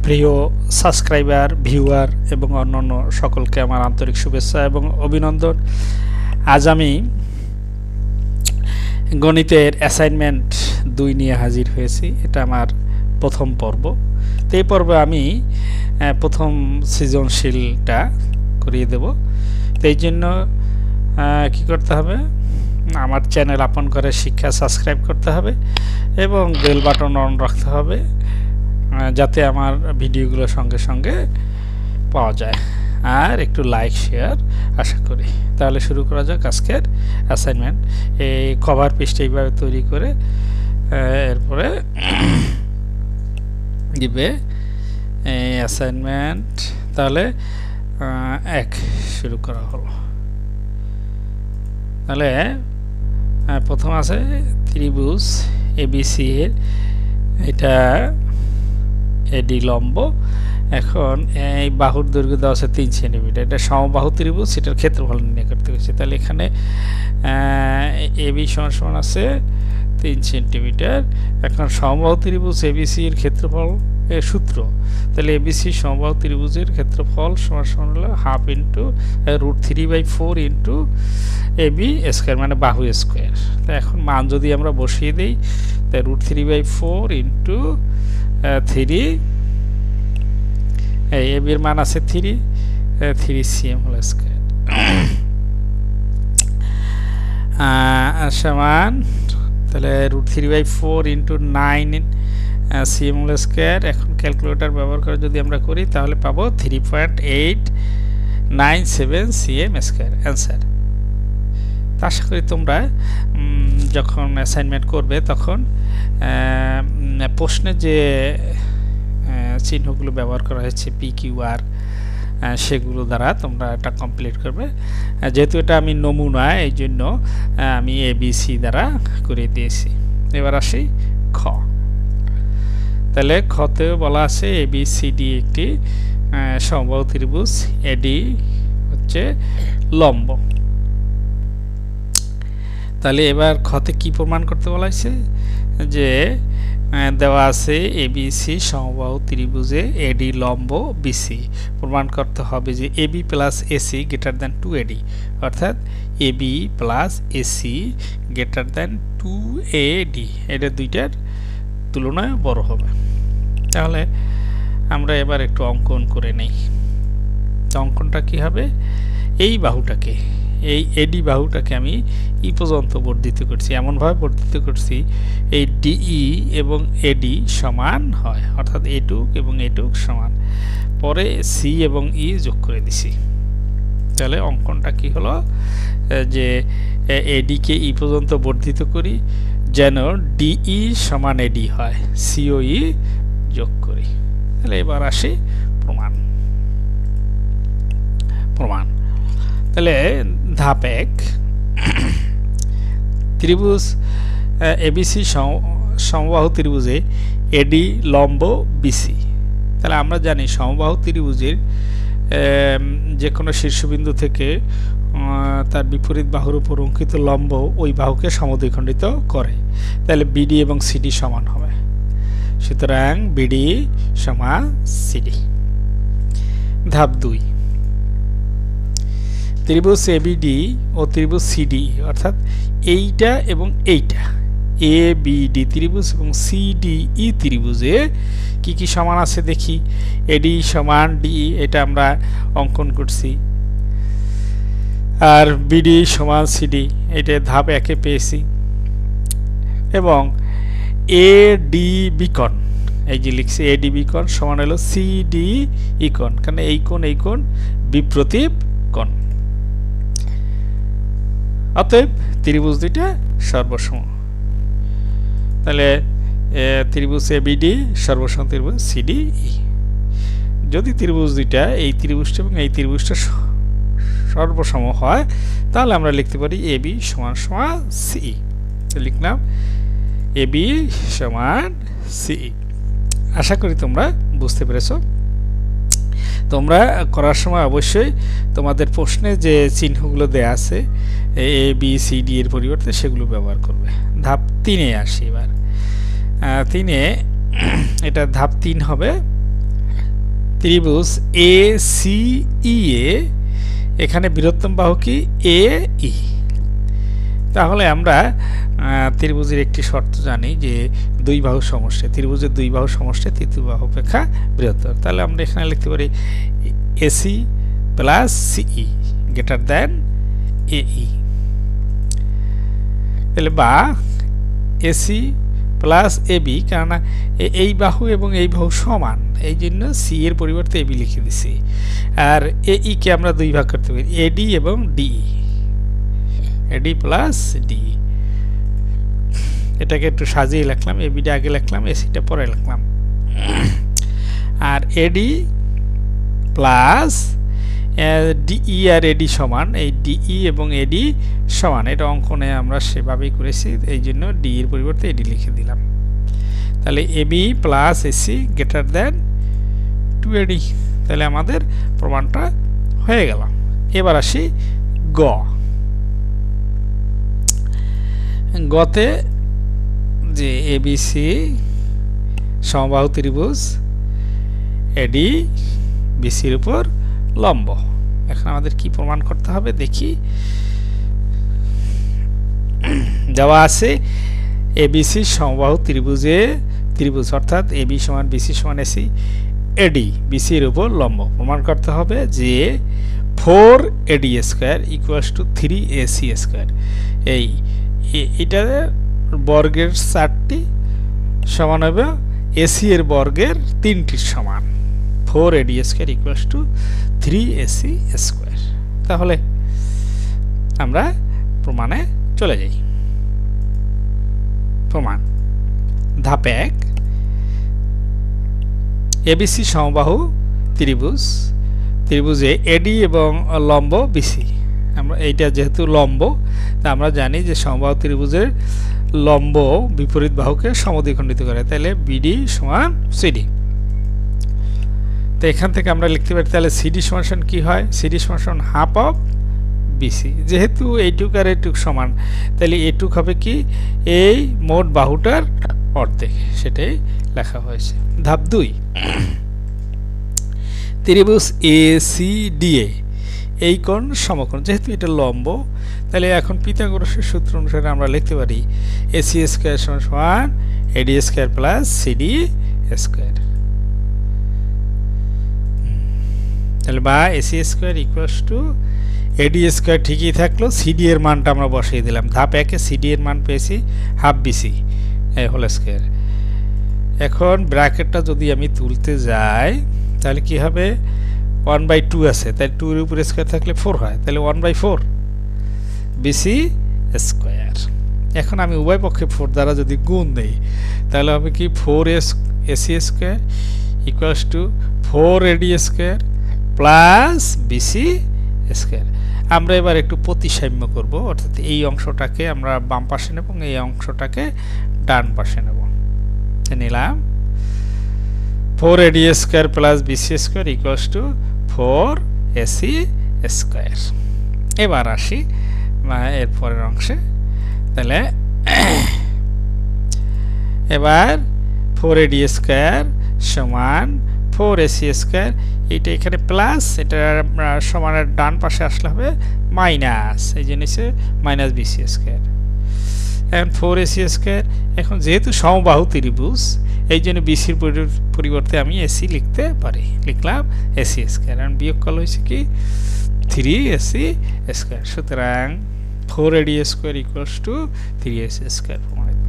প্রিয় subscriber, viewer এবং অন্যান্য সকলকে আমার আন্তরিক শুভেচ্ছা এবং অভিনন্দন। আজ আমি গণিতের অ্যাসাইনমেন্ট 2 নিয়ে হাজির হয়েছি। এটা আমার প্রথম পর্ব। তো এই পর্বে আমি প্রথম সৃজনশীলটা করিয়ে দেব। তো এই জন্য কী করতে হবে, আমার চ্যানেল আপন করে শিক্ষা সাবস্ক্রাইব করতে হবে এবং বেল বাটন অন রাখতে হবে, যাতে আমার ভিডিওগুলো সঙ্গে সঙ্গে পাওয়া যায়, আর একটু লাইক শেয়ার আশা করি। তাহলে শুরু করা যাক আজকের অ্যাসাইনমেন্ট। এই কভার পেজটা এইভাবে তৈরি করে এরপরে দিবে অ্যাসাইনমেন্ট। তাহলে 1 শুরু করা হলো। তাহলে প্রথম আছে ত্রিভুজ এবিসি এর, এটা এডি লম্ব। এখন এই বাহুর দৈর্ঘ্য দেওয়া আছে 3 সেন্টিমিটার। এটা সমবাহু ত্রিভুজ, সেটার ক্ষেত্রফল নির্ণয় করতে হয়েছে। তাহলে এখানে এবি সমান আছে 3 সেন্টিমিটার। এখন সমবাহু ত্রিভুজ এবিসি এর ক্ষেত্রফল এর সূত্র, তাহলে এবিসি সমবাহু ত্রিভুজের ক্ষেত্রফল সমান হলো half into √3/4 into AB square, মানে বাহু স্কোয়ার। তো এখন মান যদি আমরা বসিয়ে দিই, তাই √3/4 ইন্টু 3, এই এবির মান আছে 3 cm হোল স্কোয়ার সমান, তাহলে √3/4 ইন্টু 9 cm হোল স্কোয়ার। এখন ক্যালকুলেটর ব্যবহার করে যদি আমরা করি তাহলে পাবো 3.897 cm স্কোয়ার অ্যান্সার। আশা করি তোমরা যখন অ্যাসাইনমেন্ট করবে তখন প্রশ্নে যে চিহ্নগুলো ব্যবহার করা হয়েছে PQR, সেগুলো দ্বারা তোমরা এটা কমপ্লিট করবে। যেহেতু এটা আমি নমুনা, এই জন্য আমি ABC দ্বারা করে দিয়েছি। এবার আসি খ। তাহলে খতে বলা আছে ABCD একটি সমবাহু ত্রিভুজ, এডি হচ্ছে লম্ব। তাহলে এবার খতে কি প্রমাণ করতে বলা হয়েছে, যে দেওয়া আছে এবিসি সমবাহু ত্রিভুজে এডি লম্ব বিসি। প্রমাণ করতে হবে যে AB plus AC greater than 2AD, অর্থাৎ AB plus AC greater than 2AD, এটা দুইটার তুলনায় বড় হবে। তাহলে আমরা এবার একটু অঙ্কন করে নেই। অঙ্কনটা কি হবে, এই বাহুটাকে, এই এডি বাহুটাকে আমি ই পর্যন্ত বর্ধিত করছি, এমনভাবে বর্ধিত করছি এই ডিই এবং এডি সমান হয়, অর্থাৎ এটুক এবং এটুক সমান। পরে সি এবং ই যোগ করে দিছি। তাহলে অঙ্কনটা কি হলো, যে এডিকে ই পর্যন্ত বর্ধিত করি যেন ডিই সমান এডি হয়, সি ও ই যোগ করি। তাহলে এবার আসি প্রমাণ। তাহলে ধাপ 1, ত্রিভুজ এবিসি সমবাহু ত্রিভুজে এডি লম্ব বিসি। তাহলে আমরা জানি সমবাহু ত্রিভুজের যে কোনো শীর্ষবিন্দু থেকে তার বিপরীত বাহুর উপর অঙ্কিত লম্ব ওই বাহুকে সমদ্বিখণ্ডিত করে। তাহলে বিডি এবং সিডি সমান হবে, সুতরাং বিডি সমান সিডি। ধাপ 2, ত্রিভুজ এবিডি ও ত্রিভুজ সিডি, অর্থাৎ এইটা এবং এইটা, এবিডি ত্রিভুজ এবং সিডিই ত্রিভুজে কি কি সমান আছে দেখি। এডি সমান ডিই, এটা আমরা অঙ্কন করছি, আর বিডি সমান সিডি, এটা ধাপ 1-এ পেয়েছি। এবং এডি কোণ, এই যে লিখছি এডি কোণ সমান হলো সিডি কোণ, কারণ এই কোণ বিপ্রতীপ কোণ। অতএব ত্রিভুজ দুইটা সর্বসম। তাহলে ত্রিভুজ এবিডি সর্বসম ত্রিভুজ সিডিই। যদি ত্রিভুজ দুইটা, এই ত্রিভুজটা এবং এই ত্রিভুজটা সর্বসম হয়, তাহলে আমরা লিখতে পারি এবি সমান সিই। লিখলাম এবি সমান সিই। আশা করি তোমরা বুঝতে পেরেছ। তোমরা করার সময় অবশ্যই তোমাদের প্রশ্নে যে চিহ্নগুলো দেয়া আছে এ বি সি ডি এর পরিবর্তে সেগুলো ব্যবহার করবে। ধাপ 3-এ আসি। এবার 3-এ এটা ধাপ 3 হবে। ত্রিভুজ এ সি ই এ এখানে বৃহত্তম বাহু কি এ ই। তাহলে আমরা ত্রিভুজের একটি শর্ত জানি যে দুই বাহু সমষ্টি, ত্রিভুজের দুই বাহু সমষ্টি তৃতীয় বাহু অপেক্ষা বৃহত্তর। তাহলে আমরা এখানে লিখতে পারি এসি প্লাস সিই গ্রেটার দেন এই। তাহলে বা এসি প্লাস এবি, কেননা এই বাহু এবং এই বাহু সমান, এই জন্য সি এর পরিবর্তে এবি লিখে দিছি। আর এই কে আমরা দুই ভাগ করতে পারি, এডি এবং ডিই, এডি প্লাস ডি। এটাকে একটু সাজিয়ে লিখলাম, এবিটা আগে লিখলাম, এসিটা পরে লিখলাম। আর এডি প্লাস ডিই আর এডি সমান, এই ডিই এবং এডি সমান, এটা অঙ্কনে আমরা সেভাবেই করেছি, এই জন্য ডি এর পরিবর্তে এডি লিখে দিলাম। তাহলে AB plus AC greater than 2AD। তাহলে আমাদের প্রমাণটা হয়ে গেল। এবার আসি গ। গতে যে এবিসি সমবাহু ত্রিভুজ, এডি বিসির উপর লম্ব। এখন আমাদের কি প্রমাণ করতে হবে দেখি। দেওয়া আছে এবিসি সমবাহু ত্রিভুজ অর্থাৎ এবি সমান বিসি সমান এসি, এডি বিসির উপর লম্ব। প্রমাণ করতে হবে যে 4AD square equals two 3AC square. এটা বর্গের 4টি সমান হবে এসি এর বর্গের 3টির সমান। 4AD square equals two 3AC square. তাহলে আমরা প্রমাণে চলে যাই। প্রমাণ ধাপ 1, এবিসি সমবাহু ত্রিভুজে এডি এবং লম্ব বিসি। আমরা এইটা যেহেতু লম্ব, তা আমরা জানি যে সমবাহু ত্রিভুজের লম্ব বিপরীত বাহুকে সমদ্বিখণ্ডিত করে, তাহলে বিডি সমান সিডি। তো এখান থেকে আমরা লিখতে পারি তাহলে সিডি সমান কি হয়, সিডি সমান হাফ অফ বিসি। যেহেতু এইটুক আর এইটুক সমান, তাহলে এইটুক হবে কি এই মোট বাহুটার অর্ধেক, সেটাই লেখা হয়েছে। ধাপ 2, ত্রিভুজ এ সি ডি এ এই কোণ সমকোণ। যেহেতু এটা লম্ব, তাহলে এখন পিথাগোরাসের সূত্র অনুসারে আমরা লিখতে পারি এসি স্কয়ার সমান AD square plus CD square. তাহলে বা AC square equals to AD square ঠিকই থাকলো, সিডি এর মানটা আমরা বসিয়ে দিলাম। ধাপ 1 এ সিডি এর মান পেয়েছি হাফ বিসি হোল স্কয়ার। এখন ব্র্যাকেটটা যদি আমি তুলতে যাই তাহলে কি হবে, 1/2 আছে, তাই 2 এর উপরে স্কয়ার থাকলে 4 হয়, তাহলে 1/4 বিসি স্কয়ার। এখন আমি উভয় পক্ষে 4 দ্বারা যদি গুণ দেই তাহলে হবে কি 4AC square equals to 4AD square plus BC square. আমরা এবার একটু প্রতিসাম্য করব, অর্থাৎ এই অংশটাকে আমরা বাম পাশে নেব এবং এই অংশটাকে ডান পাশে নেব। নিলাম 4AD square plus BC square equals to 4AC square. এবার আসি এর পরের অংশে। তাহলে এবার 4AD স্কয়ার সমান 4AC স্কয়ার, এটা এখানে প্লাস, এটা সমানের ডান পাশে আসলে হবে মাইনাস, এই জন্য মাইনাস বিসি স্কয়ার। এখন 4AC স্কয়ার, এখন যেহেতু সমবাহু ত্রিভুজ এই জন্য বিসির পরিবর্তে আমি এসি লিখতে পারি, লিখলাম এসি স্কয়ার। এখন বিয়োগফল হয়েছে কি 3AC স্কয়ার। সুতরাং 4AD square equals two 3AC square প্রমাণিত।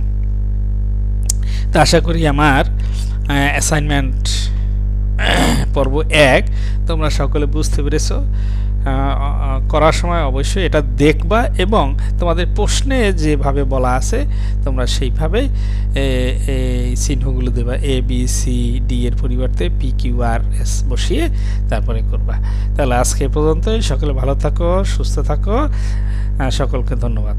তো আশা করি আমার অ্যাসাইনমেন্ট পর্ব 1 তোমরা সকলে বুঝতে পেরেছো। করার সময় অবশ্যই এটা দেখবা এবং তোমাদের প্রশ্নে যেভাবে বলা আছে তোমরা সেইভাবে এই চিহ্নগুলো দেবা, এ বি সি ডি এর পরিবর্তে পি কিউ আর এস বসিয়ে তারপরে করবা। তাহলে আজকে পর্যন্তই। সকলে ভালো থাকো, সুস্থ থাকো, সকলকে ধন্যবাদ।